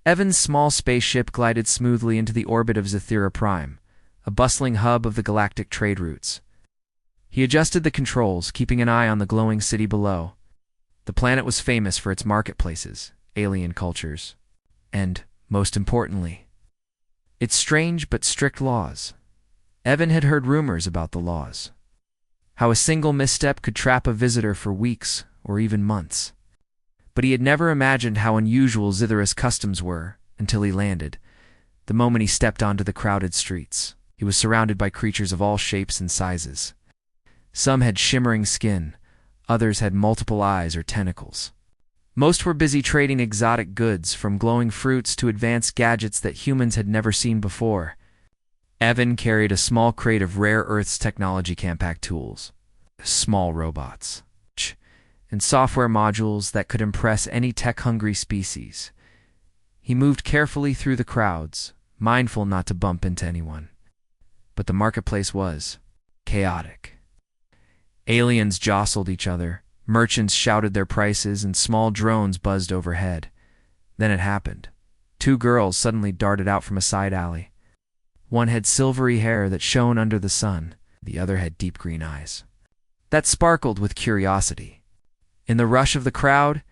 Evan's small spaceship glided smoothly into the orbit of Zethira Prime, a bustling hub of the galactic trade routes. He adjusted the controls, keeping an eye on the glowing city below. The planet was famous for its marketplaces, alien cultures, and, most importantly, its strange but strict laws. Evan had heard rumors about the laws, how a single misstep could trap a visitor for weeks or even months. But he had never imagined how unusual Zithira's customs were until he landed. The moment he stepped onto the crowded streets, he was surrounded by creatures of all shapes and sizes. Some had shimmering skin, others had multiple eyes or tentacles. Most were busy trading exotic goods, from glowing fruits to advanced gadgets that humans had never seen before. Evan carried a small crate of rare Earth's technology compact tools, small robots, and software modules that could impress any tech-hungry species. He moved carefully through the crowds, mindful not to bump into anyone. But the marketplace was chaotic. Aliens jostled each other, merchants shouted their prices, and small drones buzzed overhead. Then it happened. 2 girls suddenly darted out from a side alley. One had silvery hair that shone under the sun. The other had deep green eyes that sparkled with curiosity. In the rush of the crowd,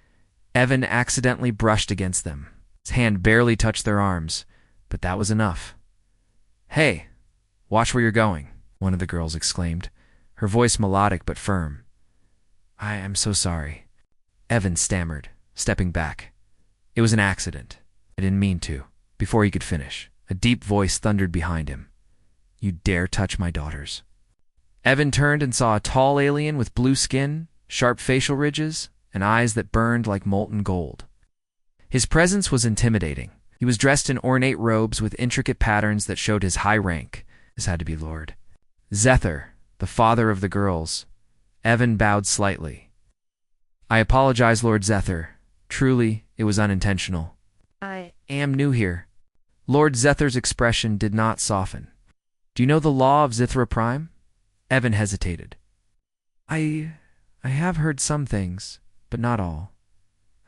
Evan accidentally brushed against them. His hand barely touched their arms, but that was enough. "Hey, watch where you're going," one of the girls exclaimed, her voice melodic but firm. "I am so sorry," Evan stammered, stepping back. "It was an accident. I didn't mean to." Before he could finish, a deep voice thundered behind him. "You dare touch my daughters." Evan turned and saw a tall alien with blue skin, sharp facial ridges, and eyes that burned like molten gold. His presence was intimidating. He was dressed in ornate robes with intricate patterns that showed his high rank. This had to be Lord Zethir, the father of the girls. Evan bowed slightly. "I apologize, Lord Zethir. Truly, it was unintentional. I am new here." Lord Zethir's expression did not soften. "Do you know the law of Zithra Prime?" Evan hesitated. I have heard some things, but not all.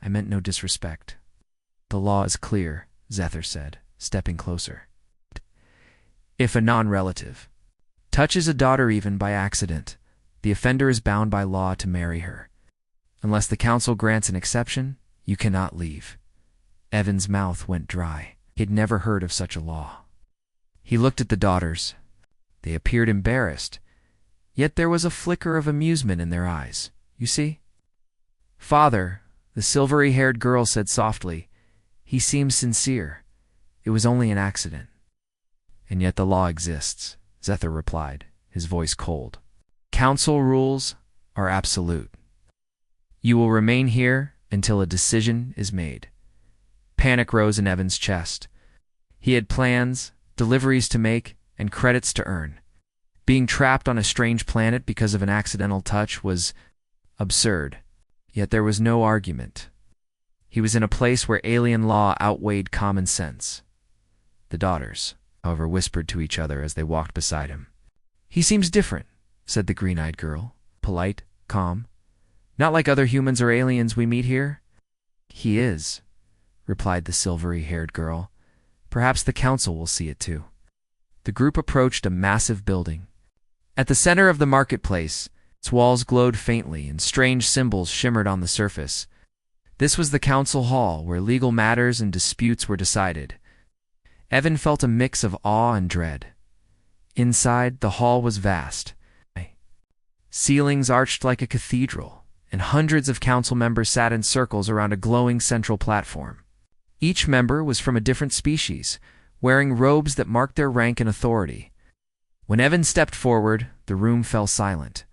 I meant no disrespect." "The law is clear," Zethir said, stepping closer. "If a non-relative touches a daughter even by accident, the offender is bound by law to marry her. Unless the council grants an exception, you cannot leave." Evan's mouth went dry. He had never heard of such a law. He looked at the daughters. They appeared embarrassed, yet there was a flicker of amusement in their eyes. "You see?" "Father," the silvery-haired girl said softly, "he seems sincere. It was only an accident." "And yet the law exists," Zethir replied, his voice cold. "Council rules are absolute. You will remain here until a decision is made." Panic rose in Evan's chest. He had plans, deliveries to make, and credits to earn. Being trapped on a strange planet because of an accidental touch was absurd. Yet there was no argument. He was in a place where alien law outweighed common sense. The daughters, however, whispered to each other as they walked beside him. "He seems different," said the green-eyed girl, polite, calm. "Not like other humans or aliens we meet here." "He is," replied the silvery-haired girl. "Perhaps the council will see it too." The group approached a massive building. At the center of the marketplace, its walls glowed faintly and strange symbols shimmered on the surface. This was the council hall where legal matters and disputes were decided. Evan felt a mix of awe and dread. Inside, the hall was vast. Ceilings arched like a cathedral, and hundreds of council members sat in circles around a glowing central platform. Each member was from a different species, wearing robes that marked their rank and authority. When Evan stepped forward, the room fell silent.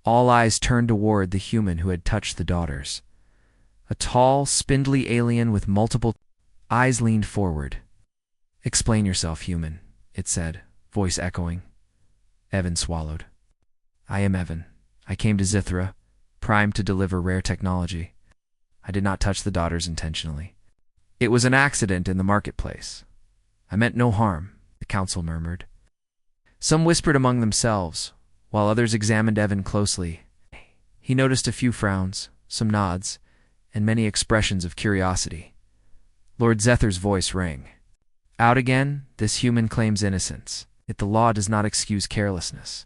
All eyes turned toward the human who had touched the daughters. A tall, spindly alien with multiple eyes leaned forward. "Explain yourself, human," it said, voice echoing. Evan swallowed. "I am Evan. I came to Zithra, primed to deliver rare technology. I did not touch the daughters intentionally. It was an accident in the marketplace. I meant no harm," the council murmured. Some whispered among themselves, while others examined Evan closely. He noticed a few frowns, some nods, and many expressions of curiosity. Lord Zether's voice rang. Out again, this human claims innocence, yet the law does not excuse carelessness.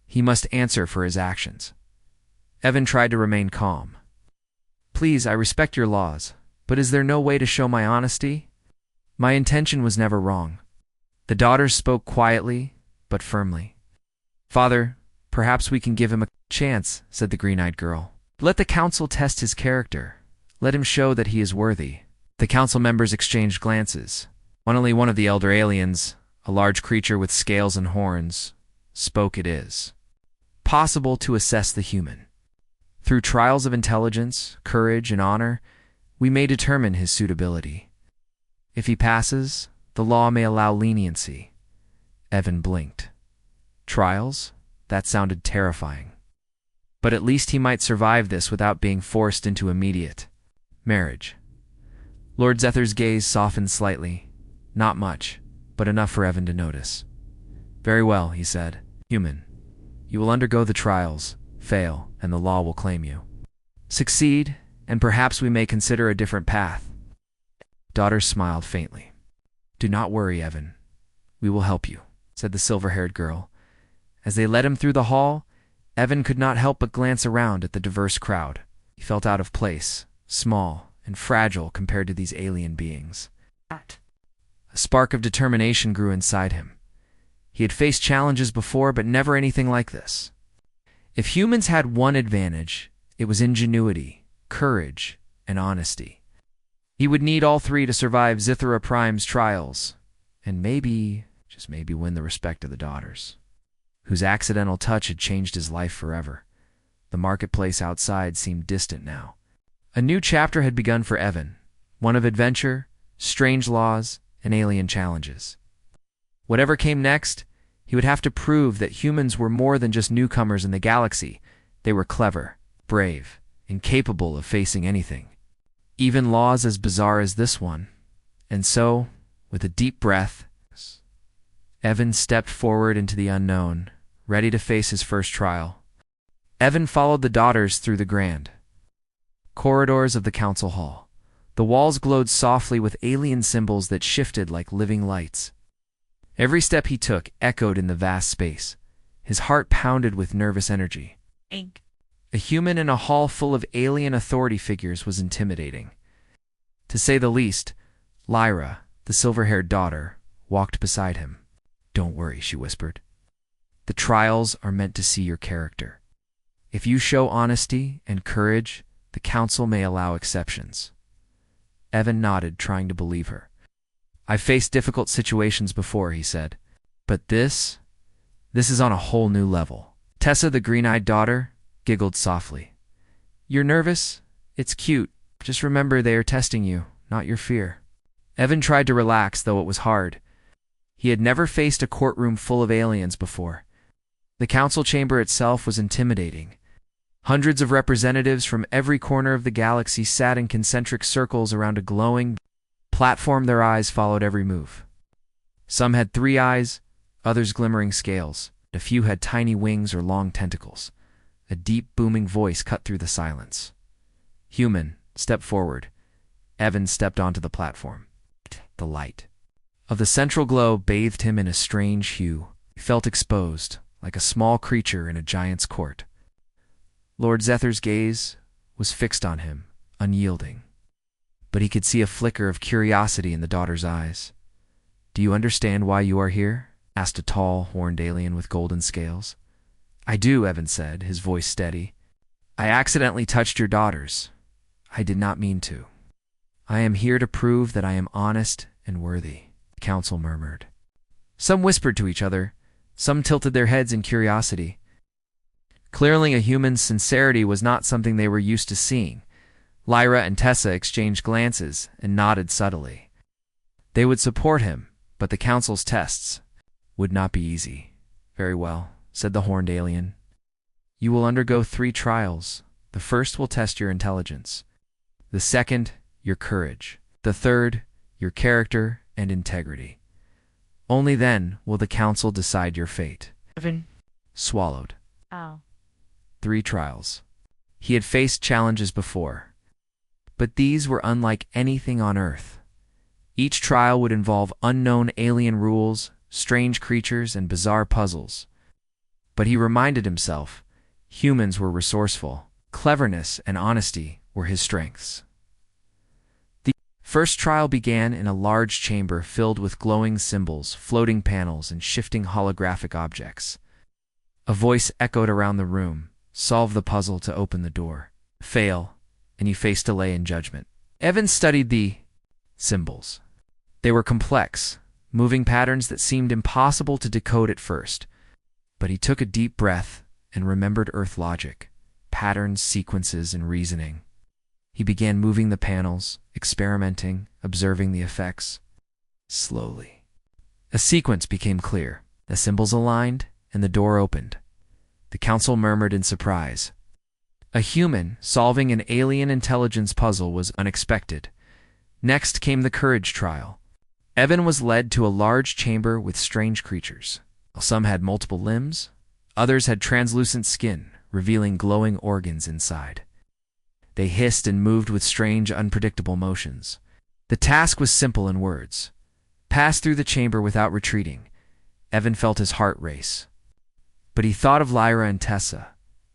He must answer for his actions. Evan tried to remain calm. Please, I respect your laws, but is there no way to show my honesty? My intention was never wrong. The daughters spoke quietly, but firmly. Father, perhaps we can give him a chance, said the green-eyed girl. Let the council test his character. Let him show that he is worthy. The council members exchanged glances. Only one of the elder aliens, a large creature with scales and horns, spoke. It is possible to assess the human. Through trials of intelligence, courage, and honor, we may determine his suitability. If he passes, the law may allow leniency. Evan blinked. Trials? That sounded terrifying. But at least he might survive this without being forced into immediate marriage. Lord Zether's gaze softened slightly. Not much, but enough for Evan to notice. Very well, he said. Human, you will undergo the trials, fail, and the law will claim you. Succeed, and perhaps we may consider a different path. Daughter smiled faintly. Do not worry, Evan. We will help you, said the silver-haired girl. As they led him through the hall, Evan could not help but glance around at the diverse crowd. He felt out of place, small, and fragile compared to these alien beings. A spark of determination grew inside him. He had faced challenges before, but never anything like this. If humans had one advantage, it was ingenuity, courage, and honesty. He would need all three to survive Zithra Prime's trials, and maybe, just maybe, win the respect of the daughters, whose accidental touch had changed his life forever. The marketplace outside seemed distant now. A new chapter had begun for Evan, one of adventure, strange laws, and alien challenges. Whatever came next, he would have to prove that humans were more than just newcomers in the galaxy. They were clever, brave, and capable of facing anything, even laws as bizarre as this one. And so, with a deep breath, Evan stepped forward into the unknown, ready to face his first trial. Evan followed the daughters through the grand corridors of the council hall. The walls glowed softly with alien symbols that shifted like living lights. Every step he took echoed in the vast space. His heart pounded with nervous energy. A human in a hall full of alien authority figures was intimidating. To say the least, Lyra, the silver-haired daughter, walked beside him. Don't worry, she whispered. The trials are meant to see your character. If you show honesty and courage, the council may allow exceptions. Evan nodded, trying to believe her. I've faced difficult situations before, he said. But this is on a whole new level. Tessa, the green-eyed daughter, giggled softly. You're nervous? It's cute. Just remember they are testing you, not your fear. Evan tried to relax, though it was hard. He had never faced a courtroom full of aliens before. The council chamber itself was intimidating. Hundreds of representatives from every corner of the galaxy sat in concentric circles around a glowing platform. Their eyes followed every move. Some had 3 eyes, others glimmering scales. A few had tiny wings or long tentacles. A deep, booming voice cut through the silence. Human, step forward. Evan stepped onto the platform. The light of the central globe bathed him in a strange hue. He felt exposed, like a small creature in a giant's court. Lord Zether's gaze was fixed on him, unyielding. But he could see a flicker of curiosity in the daughter's eyes. Do you understand why you are here? Asked a tall, horned alien with golden scales. I do, Evan said, his voice steady. I accidentally touched your daughters. I did not mean to. I am here to prove that I am honest and worthy, the council murmured. Some whispered to each other. Some tilted their heads in curiosity. Clearly, a human's sincerity was not something they were used to seeing. Lyra and Tessa exchanged glances and nodded subtly. They would support him, but the council's tests would not be easy. Very well, said the horned alien. You will undergo 3 trials. The first will test your intelligence. The second, your courage. The third, your character and integrity. Only then will the council decide your fate. Evan swallowed. Oh. 3 trials. He had faced challenges before, but these were unlike anything on Earth. Each trial would involve unknown alien rules, strange creatures, and bizarre puzzles. But he reminded himself, humans were resourceful. Cleverness and honesty were his strengths. The first trial began in a large chamber filled with glowing symbols, floating panels, and shifting holographic objects. A voice echoed around the room. Solve the puzzle to open the door. Fail, and you face delay in judgment. Evan studied the symbols. They were complex, moving patterns that seemed impossible to decode at first. But he took a deep breath and remembered Earth logic, patterns, sequences, and reasoning. He began moving the panels, experimenting, observing the effects. Slowly, a sequence became clear. The symbols aligned, and the door opened. The council murmured in surprise. A human solving an alien intelligence puzzle was unexpected. Next came the courage trial. Evan was led to a large chamber with strange creatures. Some had multiple limbs, others had translucent skin, revealing glowing organs inside. They hissed and moved with strange, unpredictable motions. The task was simple in words. Pass through the chamber without retreating. Evan felt his heart race. But he thought of Lyra and Tessa.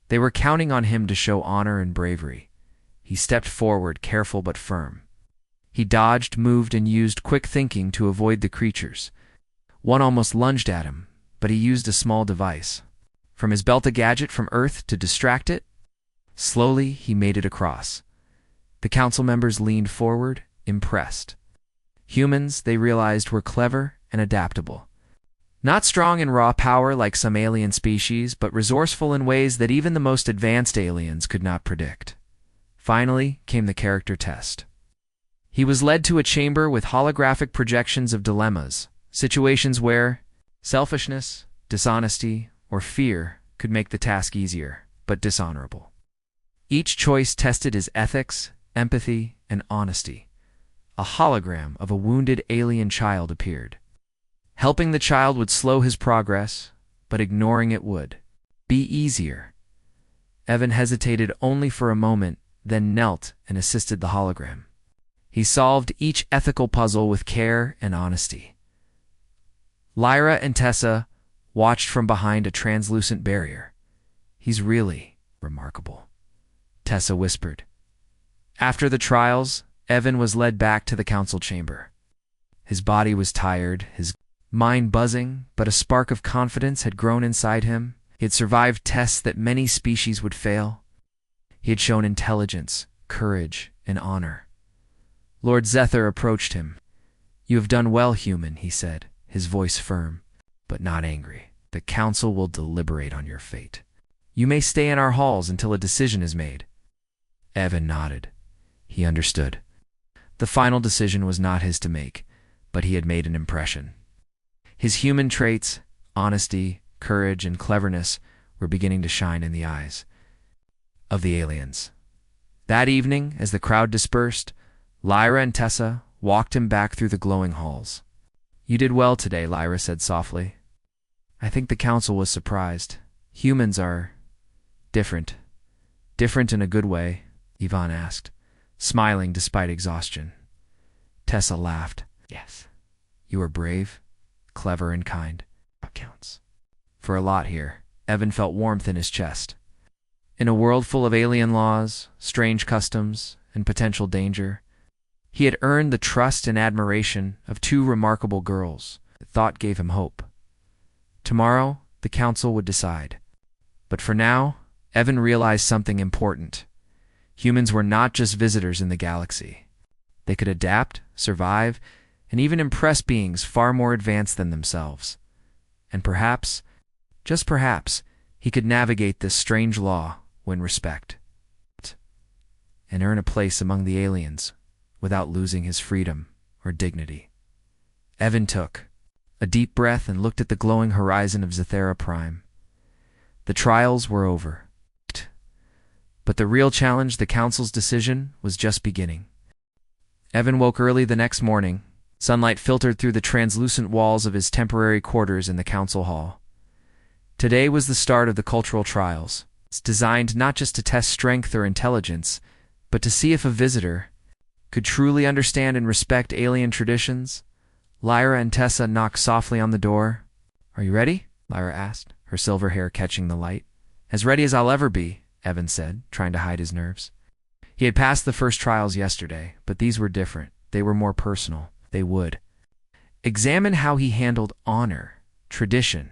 They were counting on him to show honor and bravery. He stepped forward, careful but firm. He dodged, moved, and used quick thinking to avoid the creatures. One almost lunged at him, but he used a small device. From his belt a gadget from Earth to distract it. Slowly, he made it across. The council members leaned forward, impressed. Humans, they realized, were clever and adaptable. Not strong in raw power like some alien species, but resourceful in ways that even the most advanced aliens could not predict. Finally came the character test. He was led to a chamber with holographic projections of dilemmas, situations where selfishness, dishonesty, or fear could make the task easier, but dishonorable. Each choice tested his ethics, empathy, and honesty. A hologram of a wounded alien child appeared. Helping the child would slow his progress, but ignoring it would be easier. Evan hesitated only for a moment, then knelt and assisted the hologram. He solved each ethical puzzle with care and honesty. Lyra and Tessa watched from behind a translucent barrier. He's really remarkable, Tessa whispered. After the trials, Evan was led back to the council chamber. His body was tired, his mind buzzing, but a spark of confidence had grown inside him. He had survived tests that many species would fail. He had shown intelligence, courage, and honor. Lord Zethar approached him. "You have done well, human," he said, his voice firm, but not angry. "The council will deliberate on your fate. You may stay in our halls until a decision is made." Evan nodded. He understood. The final decision was not his to make, but he had made an impression. His human traits, honesty, courage, and cleverness were beginning to shine in the eyes of the aliens. That evening, as the crowd dispersed, Lyra and Tessa walked him back through the glowing halls. "You did well today," Lyra said softly. "I think the council was surprised. Humans are different." "Different in a good way?" Yvonne asked, smiling despite exhaustion. Tessa laughed. "Yes. You are brave, clever, and kind. What counts?" For a lot here, Evan felt warmth in his chest. In a world full of alien laws, strange customs, and potential danger, he had earned the trust and admiration of two remarkable girls. The thought gave him hope. Tomorrow, the council would decide. But for now, Evan realized something important. Humans were not just visitors in the galaxy. They could adapt, survive, and even impress beings far more advanced than themselves. And perhaps, just perhaps, he could navigate this strange law, win respect, and earn a place among the aliens without losing his freedom or dignity. Evan took a deep breath and looked at the glowing horizon of Zathera Prime. The trials were over. But the real challenge, the council's decision, was just beginning. Evan woke early the next morning. Sunlight filtered through the translucent walls of his temporary quarters in the council hall. Today was the start of the cultural trials. It's designed not just to test strength or intelligence, but to see if a visitor could truly understand and respect alien traditions? Lyra and Tessa knocked softly on the door. "Are you ready?" Lyra asked, her silver hair catching the light. "As ready as I'll ever be," Evan said, trying to hide his nerves. He had passed the first trials yesterday, but these were different. They were more personal. They would examine how he handled honor, tradition,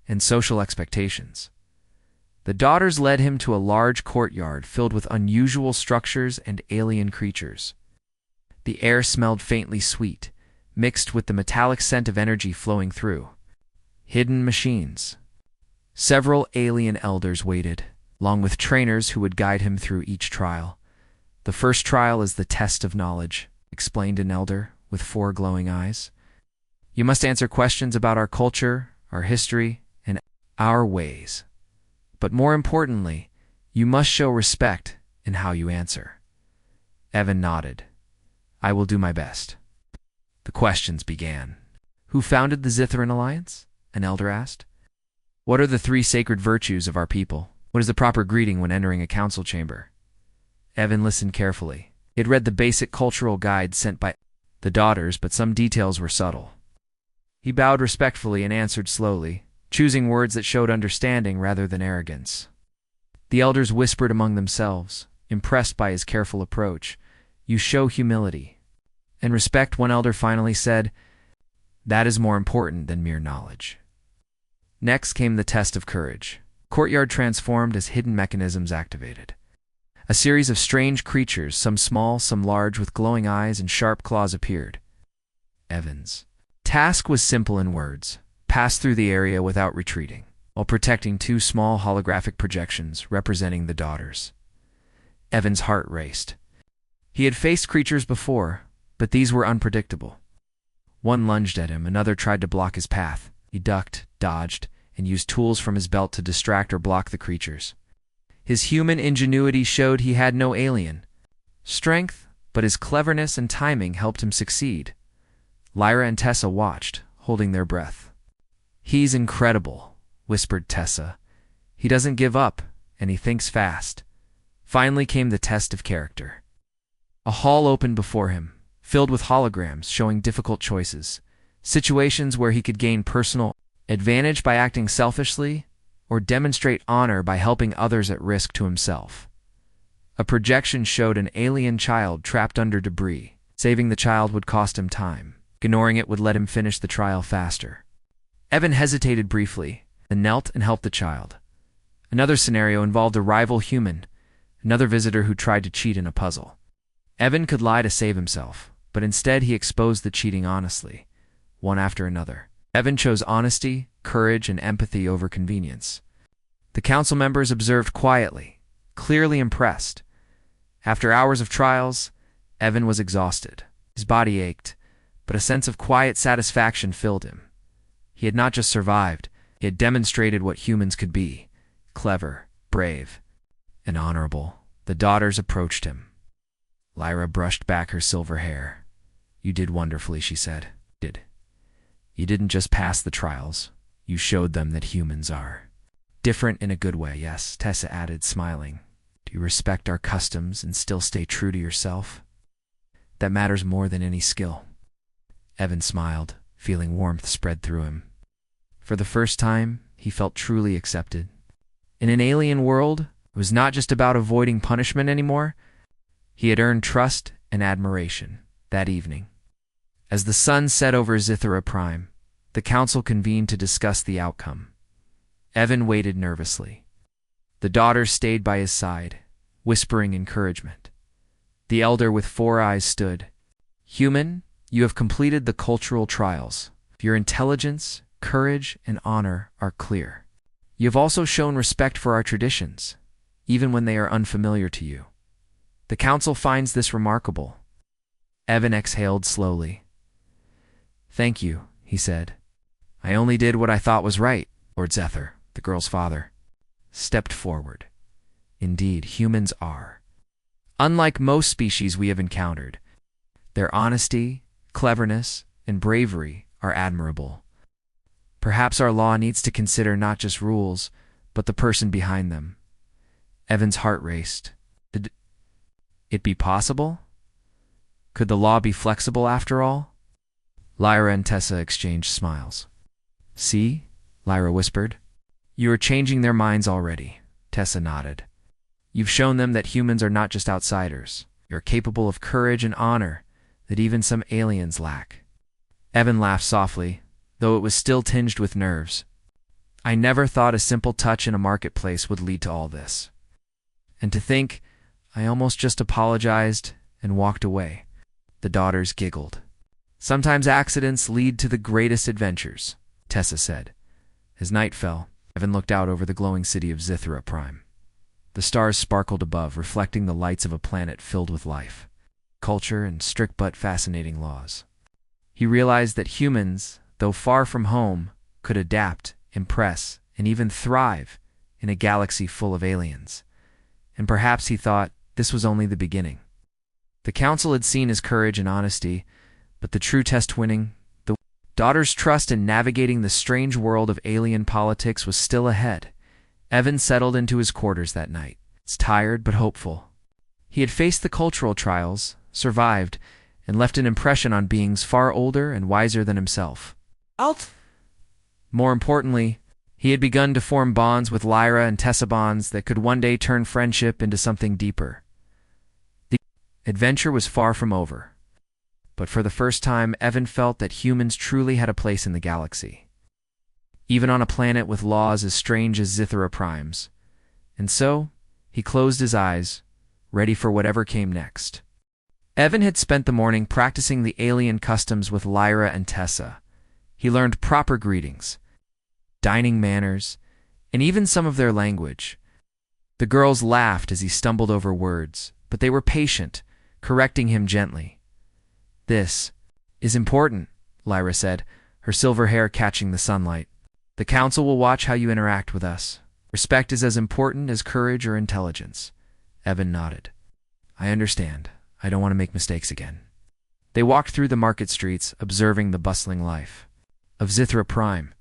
and social expectations. The daughters led him to a large courtyard filled with unusual structures and alien creatures. The air smelled faintly sweet, mixed with the metallic scent of energy flowing through. Hidden machines. Several alien elders waited, along with trainers who would guide him through each trial. "The first trial is the test of knowledge," explained an elder with 4 glowing eyes. "You must answer questions about our culture, our history, and our ways. But more importantly, you must show respect in how you answer." Evan nodded. "I will do my best." The questions began. "Who founded the Zithran Alliance?" an elder asked. "What are the 3 sacred virtues of our people? What is the proper greeting when entering a council chamber?" Evan listened carefully. He had read the basic cultural guide sent by the daughters, but some details were subtle. He bowed respectfully and answered slowly, choosing words that showed understanding rather than arrogance. The elders whispered among themselves, impressed by his careful approach. "You show humility and respect," one elder finally said. "That is more important than mere knowledge." Next came the test of courage. Courtyard transformed as hidden mechanisms activated. A series of strange creatures, some small, some large, with glowing eyes and sharp claws appeared. Evan's task was simple in words: pass through the area without retreating, while protecting 2 small holographic projections representing the daughters. Evan's heart raced. He had faced creatures before, but these were unpredictable. One lunged at him, another tried to block his path. He ducked, dodged, and used tools from his belt to distract or block the creatures. His human ingenuity showed he had no alien strength, but his cleverness and timing helped him succeed. Lyra and Tessa watched, holding their breath. "He's incredible," whispered Tessa. "He doesn't give up, and he thinks fast." Finally came the test of character. A hall opened before him, filled with holograms showing difficult choices, situations where he could gain personal advantage by acting selfishly or demonstrate honor by helping others at risk to himself. A projection showed an alien child trapped under debris. Saving the child would cost him time. Ignoring it would let him finish the trial faster. Evan hesitated briefly, then knelt and helped the child. Another scenario involved a rival human, another visitor who tried to cheat in a puzzle. Evan could lie to save himself, but instead he exposed the cheating honestly, one after another. Evan chose honesty, courage, and empathy over convenience. The council members observed quietly, clearly impressed. After hours of trials, Evan was exhausted. His body ached, but a sense of quiet satisfaction filled him. He had not just survived, he had demonstrated what humans could be: clever, brave, and honorable. The daughters approached him. Lyra brushed back her silver hair. "You did wonderfully," she said. "You didn't just pass the trials, you showed them that humans are different in a good way." "Yes," Tessa added, smiling. "Do you respect our customs and still stay true to yourself? That matters more than any skill." Evan smiled, feeling warmth spread through him. For the first time, he felt truly accepted. In an alien world, it was not just about avoiding punishment anymore. He had earned trust and admiration that evening. As the sun set over Zithra Prime, the council convened to discuss the outcome. Evan waited nervously. The daughters stayed by his side, whispering encouragement. The elder with 4 eyes stood. "Human, you have completed the cultural trials. Your intelligence, courage, and honor are clear. You have also shown respect for our traditions, even when they are unfamiliar to you. The council finds this remarkable." Evan exhaled slowly. "Thank you," he said. "I only did what I thought was right." Lord Zethar, the girl's father, stepped forward. "Indeed, humans are unlike most species we have encountered. Their honesty, cleverness, and bravery are admirable. Perhaps our law needs to consider not just rules, but the person behind them." Evan's heart raced. Could it be possible? Could the law be flexible after all? Lyra and Tessa exchanged smiles. See? Lyra whispered. You are changing their minds already, Tessa nodded. You've shown them that humans are not just outsiders. You're capable of courage and honor that even some aliens lack. Evan laughed softly, though it was still tinged with nerves. I never thought a simple touch in a marketplace would lead to all this. And to think, I almost just apologized and walked away. The daughters giggled. Sometimes accidents lead to the greatest adventures, Tessa said. As night fell, Evan looked out over the glowing city of Zithra Prime. The stars sparkled above, reflecting the lights of a planet filled with life, culture, and strict but fascinating laws. He realized that humans, though far from home, could adapt, impress, and even thrive in a galaxy full of aliens. And perhaps he thought this was only the beginning. The council had seen his courage and honesty, but the true test winning, the daughter's trust in navigating the strange world of alien politics was still ahead. Evan settled into his quarters that night, tired but hopeful. He had faced the cultural trials, survived, and left an impression on beings far older and wiser than himself. More importantly, he had begun to form bonds with Lyra and Tessa, bonds that could one day turn friendship into something deeper. The adventure was far from over, but for the first time Evan felt that humans truly had a place in the galaxy, even on a planet with laws as strange as Zithra Prime's. And so, he closed his eyes, ready for whatever came next. Evan had spent the morning practicing the alien customs with Lyra and Tessa. He learned proper greetings, dining manners, and even some of their language. The girls laughed as he stumbled over words, but they were patient, correcting him gently. This is important, Lyra said, her silver hair catching the sunlight. The council will watch how you interact with us. Respect is as important as courage or intelligence. Evan nodded. I understand. I don't want to make mistakes again. They walked through the market streets, observing the bustling life of Zithra Prime.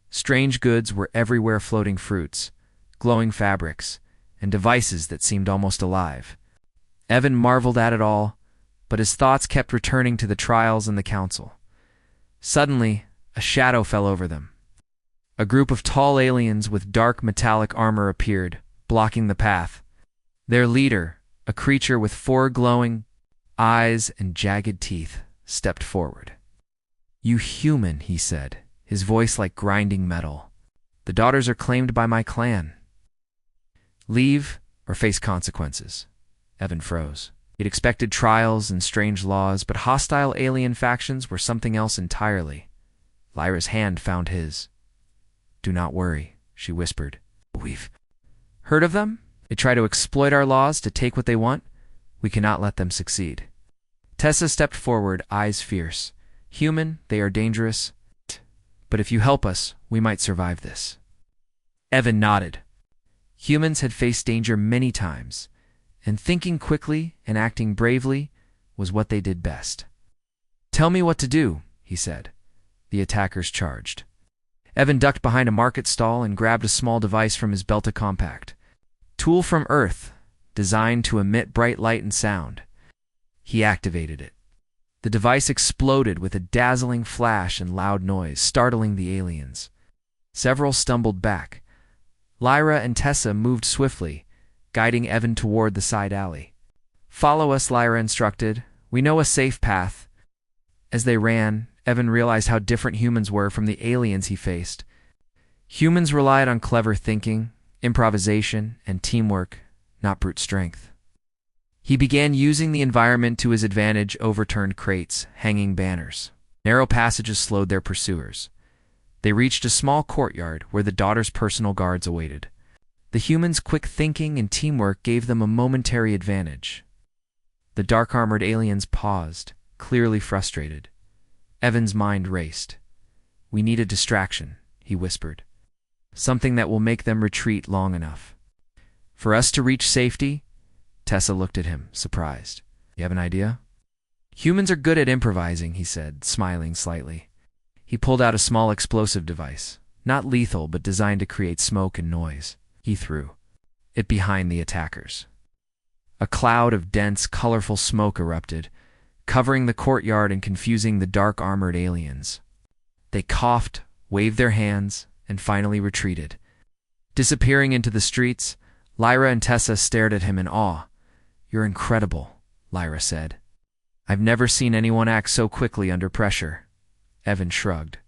Strange goods were everywhere, floating fruits, glowing fabrics, and devices that seemed almost alive. Evan marveled at it all, but his thoughts kept returning to the trials and the council. Suddenly, a shadow fell over them. A group of tall aliens with dark metallic armor appeared, blocking the path. Their leader, a creature with 4 glowing eyes and jagged teeth, stepped forward. You human, he said, his voice like grinding metal. The daughters are claimed by my clan. Leave or face consequences. Evan froze. He'd expected trials and strange laws, but hostile alien factions were something else entirely. Lyra's hand found his. Do not worry, she whispered. We've heard of them? They try to exploit our laws to take what they want. We cannot let them succeed. Tessa stepped forward, eyes fierce. Human, they are dangerous, but if you help us, we might survive this. Evan nodded. Humans had faced danger many times, and thinking quickly and acting bravely was what they did best. Tell me what to do, he said. The attackers charged. Evan ducked behind a market stall and grabbed a small device from his belt, a compact tool from Earth, designed to emit bright light and sound. He activated it. The device exploded with a dazzling flash and loud noise, startling the aliens. Several stumbled back. Lyra and Tessa moved swiftly, guiding Evan toward the side alley. Follow us, Lyra instructed. We know a safe path. As they ran, Evan realized how different humans were from the aliens he faced. Humans relied on clever thinking, improvisation, and teamwork, not brute strength. He began using the environment to his advantage, overturned crates, hanging banners. Narrow passages slowed their pursuers. They reached a small courtyard where the daughters' personal guards awaited. The humans' quick thinking and teamwork gave them a momentary advantage. The dark-armored aliens paused, clearly frustrated. Evan's mind raced. We need a distraction, he whispered. Something that will make them retreat long enough. For us to reach safety? Tessa looked at him, surprised. You have an idea? Humans are good at improvising, he said, smiling slightly. He pulled out a small explosive device, not lethal but designed to create smoke and noise. He threw it behind the attackers. A cloud of dense, colorful smoke erupted, covering the courtyard and confusing the dark-armored aliens. They coughed, waved their hands, and finally retreated. Disappearing into the streets, Lyra and Tessa stared at him in awe. "You're incredible," Lyra said. "I've never seen anyone act so quickly under pressure." Evan shrugged.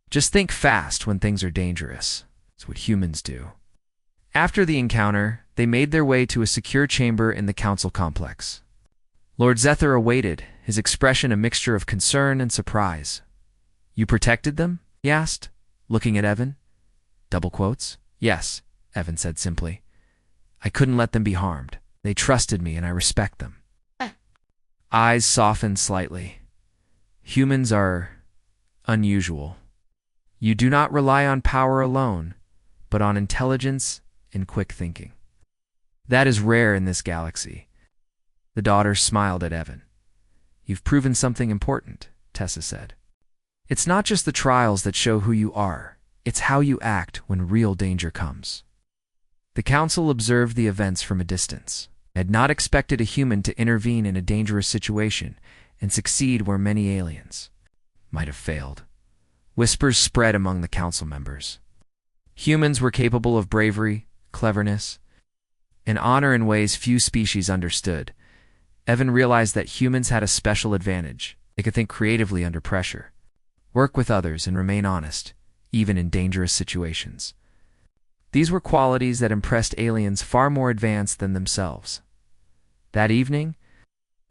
"Just think fast when things are dangerous. It's what humans do." After the encounter, they made their way to a secure chamber in the council complex. Lord Zethar awaited, his expression a mixture of concern and surprise. "You protected them?" he asked, looking at Evan. Double quotes. "Yes," Evan said simply. "I couldn't let them be harmed. They trusted me and I respect them." Eyes softened slightly. "Humans are unusual. You do not rely on power alone, but on intelligence and quick thinking. That is rare in this galaxy." The daughters smiled at Evan. "You've proven something important," Tessa said. "It's not just the trials that show who you are, it's how you act when real danger comes." The council observed the events from a distance. They had not expected a human to intervene in a dangerous situation and succeed where many aliens might have failed. Whispers spread among the council members. Humans were capable of bravery, cleverness, and honor in ways few species understood. Evan realized that humans had a special advantage. They could think creatively under pressure, work with others, and remain honest, even in dangerous situations. These were qualities that impressed aliens far more advanced than themselves. That evening,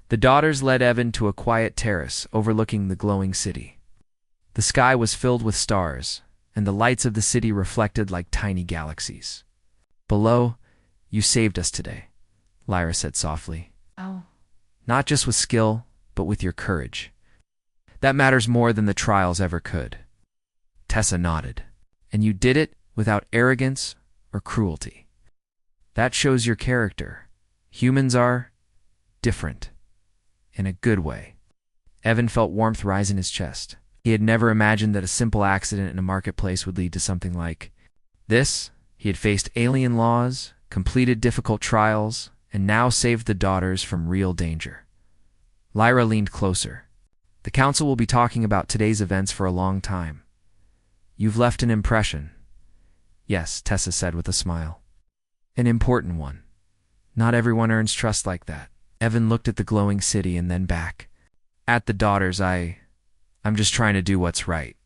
the daughters led Evan to a quiet terrace overlooking the glowing city. The sky was filled with stars, and the lights of the city reflected like tiny galaxies. "Below, you saved us today," Lyra said softly. "Oh." "Not just with skill, but with your courage. That matters more than the trials ever could." Tessa nodded. "And you did it without arrogance or cruelty. That shows your character. Humans are different, in a good way." Evan felt warmth rise in his chest. He had never imagined that a simple accident in a marketplace would lead to something like this. He had faced alien laws, completed difficult trials, and now saved the daughters from real danger. Lyra leaned closer. "The council will be talking about today's events for a long time. You've left an impression." "Yes," Tessa said with a smile. "An important one. Not everyone earns trust like that." Evan looked at the glowing city and then back at the daughters. I'm just trying to do what's right.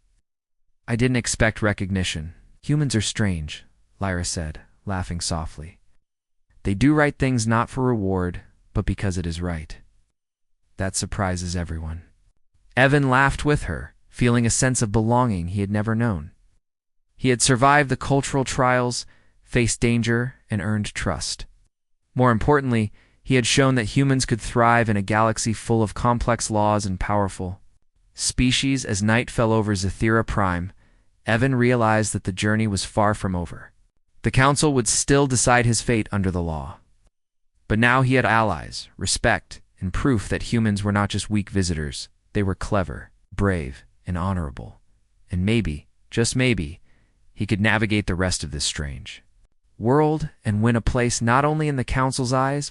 I didn't expect recognition." "Humans are strange," Lyra said, laughing softly. "They do right things not for reward, but because it is right. That surprises everyone." Evan laughed with her, feeling a sense of belonging he had never known. He had survived the cultural trials, faced danger, and earned trust. More importantly, he had shown that humans could thrive in a galaxy full of complex laws and powerful species. As night fell over Zathira Prime, Evan realized that the journey was far from over. The council would still decide his fate under the law. But now he had allies, respect, and proof that humans were not just weak visitors. They were clever, brave, and honorable. And maybe, just maybe, he could navigate the rest of this strange world and win a place not only in the council's eyes,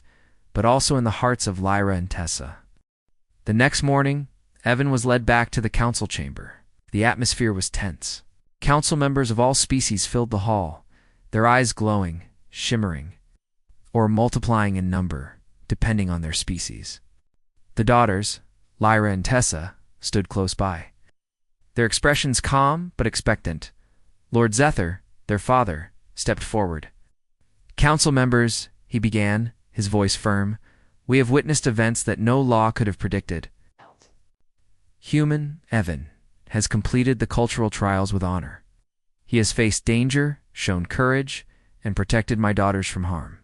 but also in the hearts of Lyra and Tessa. The next morning, Evan was led back to the council chamber. The atmosphere was tense. Council members of all species filled the hall, their eyes glowing, shimmering, or multiplying in number, depending on their species. The daughters, Lyra and Tessa, stood close by, their expressions calm but expectant. Lord Zethar, their father, stepped forward. "Council members," he began, his voice firm, "we have witnessed events that no law could have predicted. Human Evan has completed the cultural trials with honor. He has faced danger, shown courage, and protected my daughters from harm.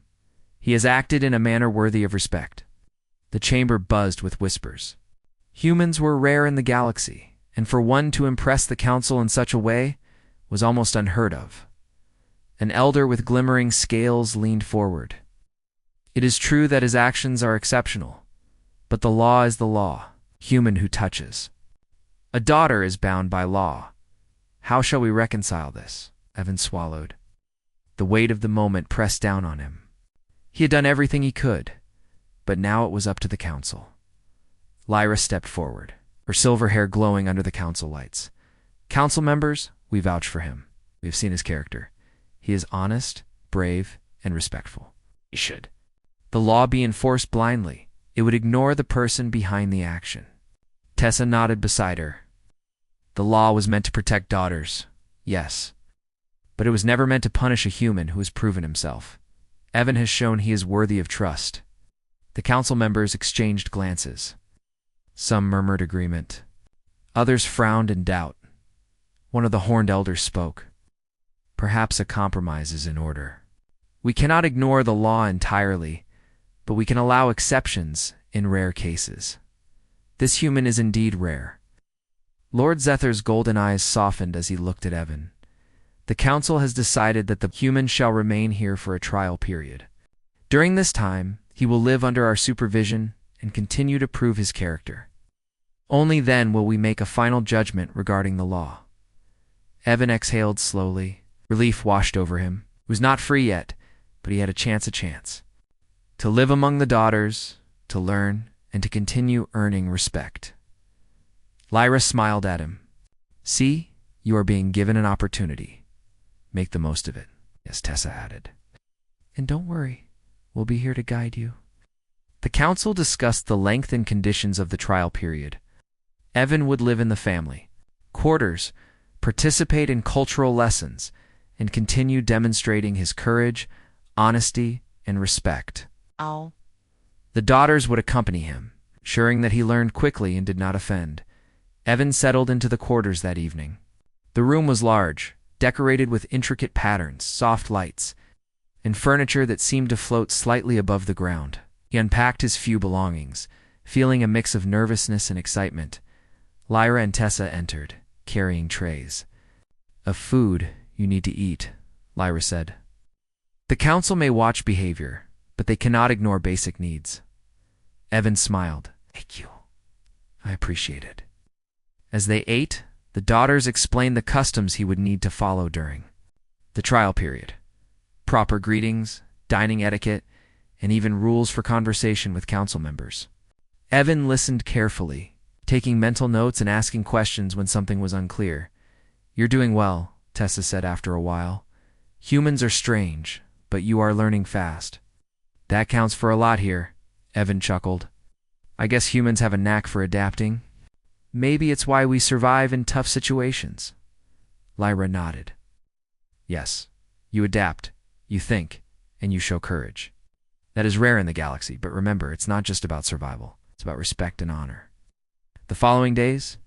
He has acted in a manner worthy of respect." The chamber buzzed with whispers. Humans were rare in the galaxy, and for one to impress the council in such a way was almost unheard of. An elder with glimmering scales leaned forward. "It is true that his actions are exceptional, but the law is the law. Human who touches a daughter is bound by law. How shall we reconcile this?" Evan swallowed. The weight of the moment pressed down on him. He had done everything he could, but now it was up to the council. Lyra stepped forward, her silver hair glowing under the council lights. Council members, we vouch for him. We have seen his character. He is honest, brave, and respectful. He should. The law be enforced blindly. It would ignore the person behind the action. Tessa nodded beside her. The law was meant to protect daughters, yes. But it was never meant to punish a human who has proven himself. Evan has shown he is worthy of trust. The council members exchanged glances. Some murmured agreement. Others frowned in doubt. One of the horned elders spoke. Perhaps a compromise is in order. We cannot ignore the law entirely, but we can allow exceptions in rare cases. This human is indeed rare. Lord Zether's golden eyes softened as he looked at Evan. The council has decided that the human shall remain here for a trial period. During this time, he will live under our supervision and continue to prove his character. Only then will we make a final judgment regarding the law. Evan exhaled slowly. Relief washed over him. He was not free yet, but he had a chance. To live among the daughters, to learn, and to continue earning respect. Lyra smiled at him. See, you are being given an opportunity. Make the most of it, yes, Tessa added. And don't worry, we'll be here to guide you. The council discussed the length and conditions of the trial period. Evan would live in the family quarters, participate in cultural lessons, and continue demonstrating his courage, honesty, and respect. The daughters would accompany him, ensuring that he learned quickly and did not offend. Evan settled into the quarters that evening. The room was large, decorated with intricate patterns, soft lights, and furniture that seemed to float slightly above the ground. He unpacked his few belongings, feeling a mix of nervousness and excitement. Lyra and Tessa entered, carrying trays. Of food you need to eat, Lyra said. The council may watch behavior, but they cannot ignore basic needs. Evan smiled. Thank you. I appreciate it. As they ate, the daughters explained the customs he would need to follow during the trial period. Proper greetings, dining etiquette, and even rules for conversation with council members. Evan listened carefully, taking mental notes and asking questions when something was unclear. You're doing well, Tessa said after a while. Humans are strange, but you are learning fast. That counts for a lot here, Evan chuckled. I guess humans have a knack for adapting. Maybe it's why we survive in tough situations. Lyra nodded. Yes, you adapt, you think, and you show courage. That is rare in the galaxy, but remember, it's not just about survival. It's about respect and honor. The following days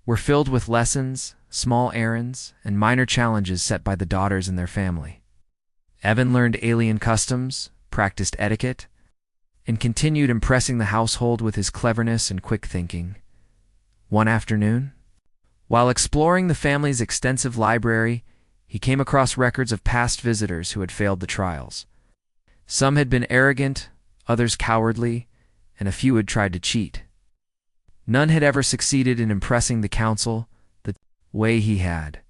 were filled with lessons, small errands, and minor challenges set by the daughters and their family. Evan learned alien customs, practiced etiquette, and continued impressing the household with his cleverness and quick thinking. One afternoon, while exploring the family's extensive library, he came across records of past visitors who had failed the trials. Some had been arrogant, others cowardly, and a few had tried to cheat. None had ever succeeded in impressing the council the way he had.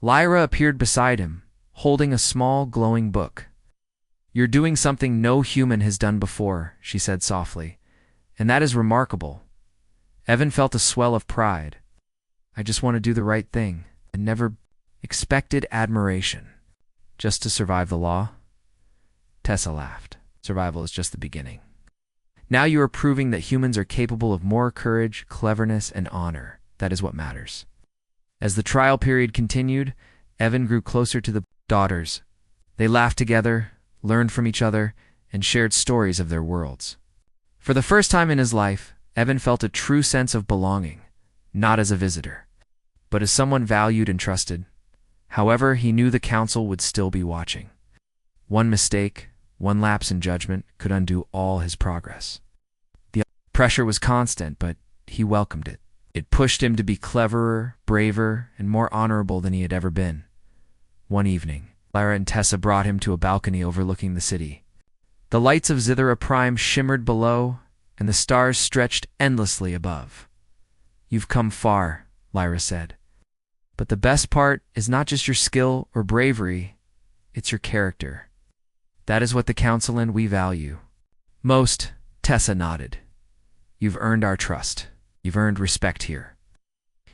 Lyra appeared beside him, holding a small, glowing book. You're doing something no human has done before, she said softly, and that is remarkable. Evan felt a swell of pride. I just want to do the right thing, and never expected admiration. Just to survive the law? Tessa laughed. Survival is just the beginning. Now you are proving that humans are capable of more courage, cleverness, and honor. That is what matters. As the trial period continued, Evan grew closer to the daughters. They laughed together, learned from each other, and shared stories of their worlds. For the first time in his life, Evan felt a true sense of belonging, not as a visitor, but as someone valued and trusted. However, he knew the council would still be watching. One mistake, one lapse in judgment could undo all his progress. The pressure was constant, but he welcomed it. It pushed him to be cleverer, braver, and more honorable than he had ever been. One evening, Lyra and Tessa brought him to a balcony overlooking the city. The lights of Zithera Prime shimmered below, and the stars stretched endlessly above. You've come far, Lyra said. But the best part is not just your skill or bravery, it's your character. That is what the council and we value. Most, Tessa nodded. You've earned our trust. You've earned respect here.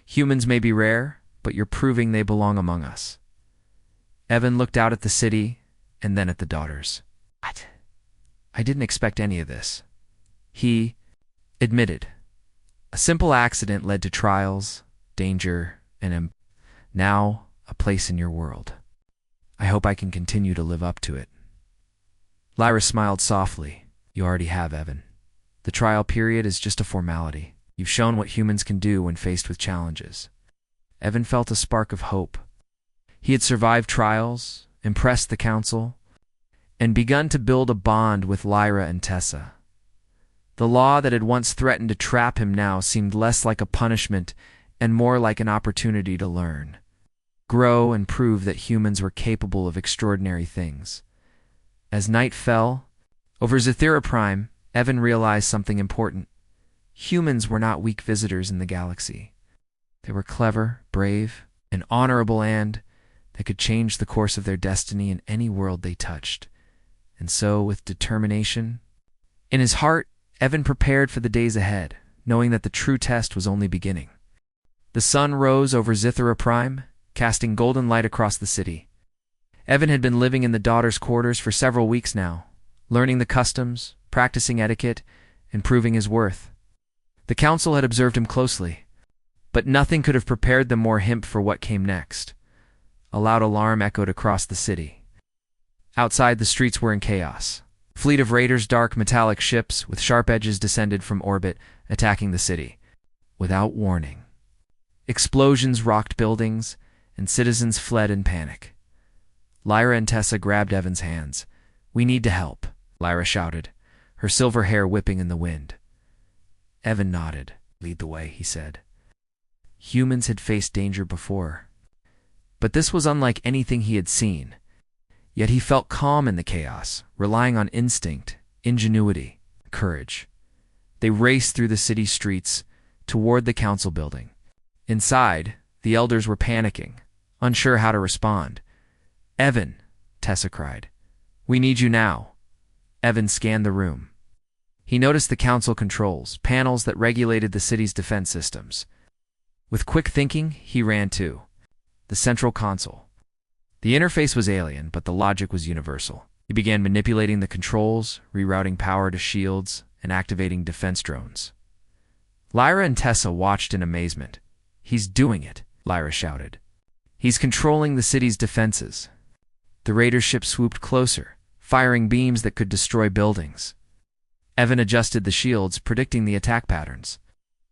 Humans may be rare, but you're proving they belong among us." Evan looked out at the city and then at the daughters. "What? I didn't expect any of this," he admitted. "A simple accident led to trials, danger, and now a place in your world. I hope I can continue to live up to it." Lyra smiled softly. "You already have, Evan. The trial period is just a formality. You've shown what humans can do when faced with challenges." Evan felt a spark of hope. He had survived trials, impressed the council, and begun to build a bond with Lyra and Tessa. The law that had once threatened to trap him now seemed less like a punishment and more like an opportunity to learn, grow, and prove that humans were capable of extraordinary things. As night fell over Zethira Prime, Evan realized something important. Humans were not weak visitors in the galaxy. They were clever, brave, and honorable, and they could change the course of their destiny in any world they touched. And so, with determination in his heart, Evan prepared for the days ahead, knowing that the true test was only beginning. The sun rose over Zethira Prime, casting golden light across the city. Evan had been living in the daughters' quarters for several weeks now, learning the customs, practicing etiquette, and proving his worth. The council had observed him closely, but nothing could have prepared them more for what came next. A loud alarm echoed across the city. Outside, the streets were in chaos. A fleet of raiders' dark metallic ships with sharp edges descended from orbit, attacking the city. Without warning. Explosions rocked buildings, and citizens fled in panic. Lyra and Tessa grabbed Evan's hands. "We need to help," Lyra shouted, her silver hair whipping in the wind. Evan nodded. "Lead the way," he said. Humans had faced danger before, but this was unlike anything he had seen. Yet he felt calm in the chaos, relying on instinct, ingenuity, courage. They raced through the city streets toward the council building. Inside, the elders were panicking, unsure how to respond. "Evan," Tessa cried. "We need you now." Evan scanned the room. He noticed the council controls, panels that regulated the city's defense systems. With quick thinking, he ran to the central console. The interface was alien, but the logic was universal. He began manipulating the controls, rerouting power to shields, and activating defense drones. Lyra and Tessa watched in amazement. "He's doing it," Lyra shouted. "He's controlling the city's defenses." The raider ship swooped closer, firing beams that could destroy buildings. Evan adjusted the shields, predicting the attack patterns.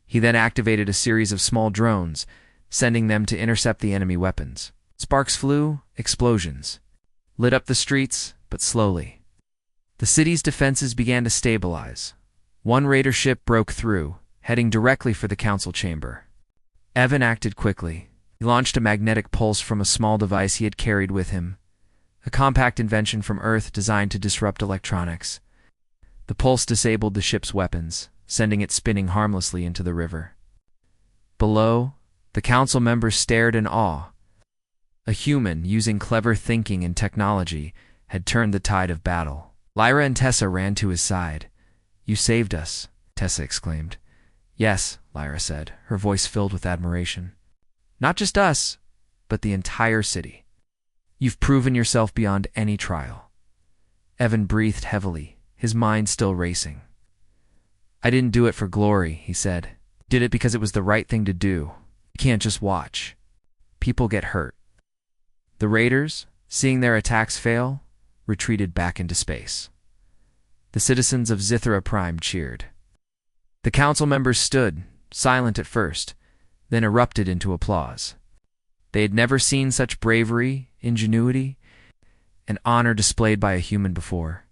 He then activated a series of small drones, sending them to intercept the enemy weapons. Sparks flew, explosions lit up the streets, but slowly. The city's defenses began to stabilize. One raider ship broke through, heading directly for the council chamber. Evan acted quickly. He launched a magnetic pulse from a small device he had carried with him, a compact invention from Earth designed to disrupt electronics. The pulse disabled the ship's weapons, sending it spinning harmlessly into the river. Below, the council members stared in awe. A human, using clever thinking and technology, had turned the tide of battle. Lyra and Tessa ran to his side. "You saved us," Tessa exclaimed. "Yes," Lyra said, her voice filled with admiration. "Not just us, but the entire city. You've proven yourself beyond any trial." Evan breathed heavily, his mind still racing. "I didn't do it for glory," he said. "Did it because it was the right thing to do. You can't just watch. People get hurt." The raiders, seeing their attacks fail, retreated back into space. The citizens of Zethira Prime cheered. The council members stood, silent at first, then erupted into applause. They had never seen such bravery, ingenuity, and honor displayed by a human before.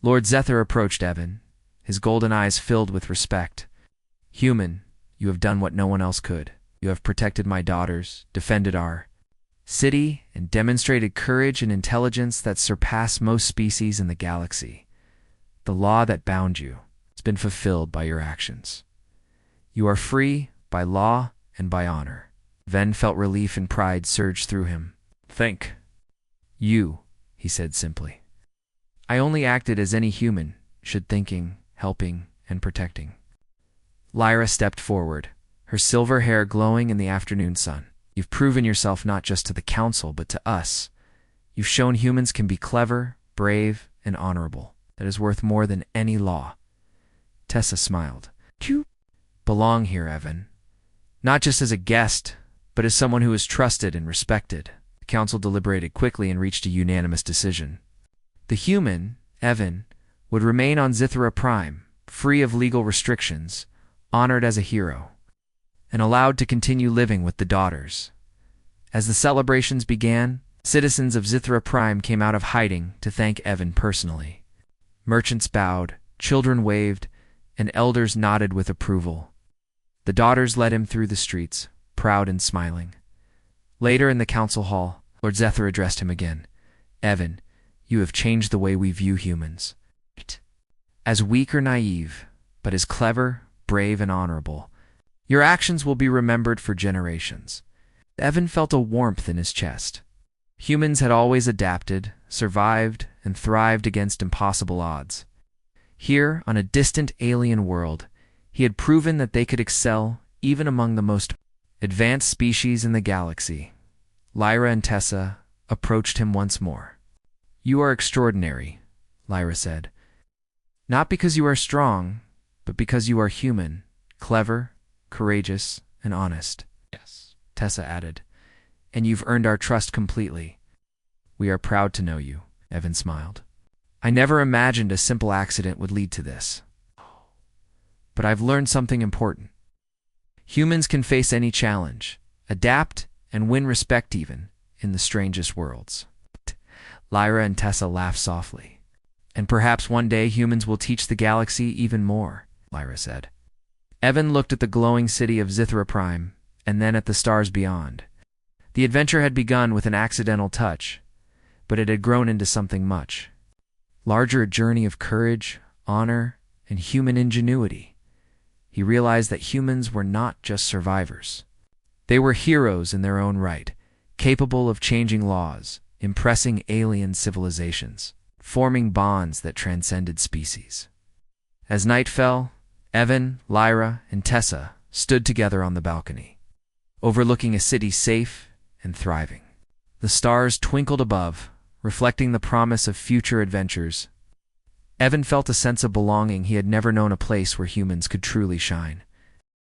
Lord Zethir approached Evan, his golden eyes filled with respect. "Human, you have done what no one else could. You have protected my daughters, defended our city, and demonstrated courage and intelligence that surpass most species in the galaxy. The law that bound you has been fulfilled by your actions. You are free by law and by honor." Ven felt relief and pride surge through him. "Thank you," he said simply. "I only acted as any human should, thinking, helping, and protecting. Lyra stepped forward, her silver hair glowing in the afternoon sun. You've proven yourself not just to the Council, but to us. You've shown humans can be clever, brave, and honorable. That is worth more than any law. Tessa smiled. You belong here, Evan. Not just as a guest, but as someone who is trusted and respected. The Council deliberated quickly and reached a unanimous decision. The human, Evan, would remain on Zithra Prime, free of legal restrictions, honored as a hero, and allowed to continue living with the daughters. As the celebrations began, citizens of Zithra Prime came out of hiding to thank Evan personally. Merchants bowed, children waved, and elders nodded with approval. The daughters led him through the streets, proud and smiling. Later in the council hall, Lord Zethra addressed him again. Evan, you have changed the way we view humans. As weak or naive, but as clever, brave, and honorable. Your actions will be remembered for generations. Evan felt a warmth in his chest. Humans had always adapted, survived, and thrived against impossible odds. Here, on a distant alien world, he had proven that they could excel even among the most advanced species in the galaxy. Lyra and Tessa approached him once more. You are extraordinary, Lyra said. Not because you are strong, but because you are human, clever, courageous, and honest. Yes, Tessa added. And you've earned our trust completely. We are proud to know you, Evan smiled. I never imagined a simple accident would lead to this. But I've learned something important. Humans can face any challenge, adapt, and win respect even in the strangest worlds. Lyra and Tessa laughed softly. And perhaps one day humans will teach the galaxy even more, Lyra said. Evan looked at the glowing city of Zithra Prime, and then at the stars beyond. The adventure had begun with an accidental touch, but it had grown into something much larger, a journey of courage, honor, and human ingenuity. He realized that humans were not just survivors. They were heroes in their own right, capable of changing laws, impressing alien civilizations, forming bonds that transcended species. As night fell, Evan, Lyra, and Tessa stood together on the balcony, overlooking a city safe and thriving. The stars twinkled above, reflecting the promise of future adventures. Evan felt a sense of belonging. He had never known a place where humans could truly shine.